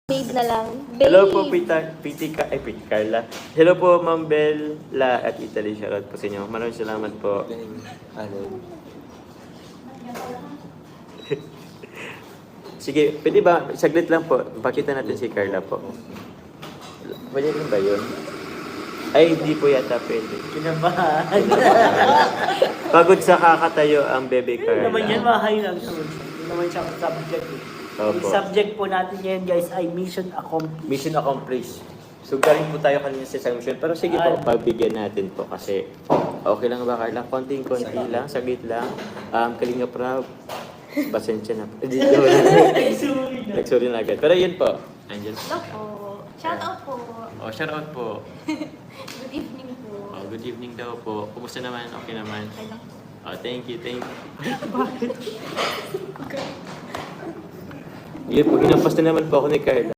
Babe na lang. Babe. Hello po, Piti Carla. Hello po, Ma'am Bella at Italy. Shoutout po sa inyo. Maraming salamat po. Sige, pwede ba? Saglit lang po. Pakita natin si Carla po. Pwede rin ba yun? Ay, hindi po yata pwede. Kinabahan. Pagod sa kakatayo ang bebe Carla. Naman yan, mahay lang naman siya. Hindi naman siya ang subject eh. Ang Opo. subject po natin ngayon guys ay mission accomplished. Mission accomplished. So, galing po tayo kanina sa isang mission. Pero sige po, pagbigyan natin po kasi okay lang ba, Carla? Konting-konti lang, saglit lang. Kalinga Prab, pasensya na. Dito nagsorry na agad. Pero yun po. Andyan. Hello po. Shout out po. Oh, shout out po. Good evening po. Oh, good evening daw po. Kumusta naman? Okay naman? Okay lang po. Oh, thank you. Yun po, ginampas na naman po ako ni Carla.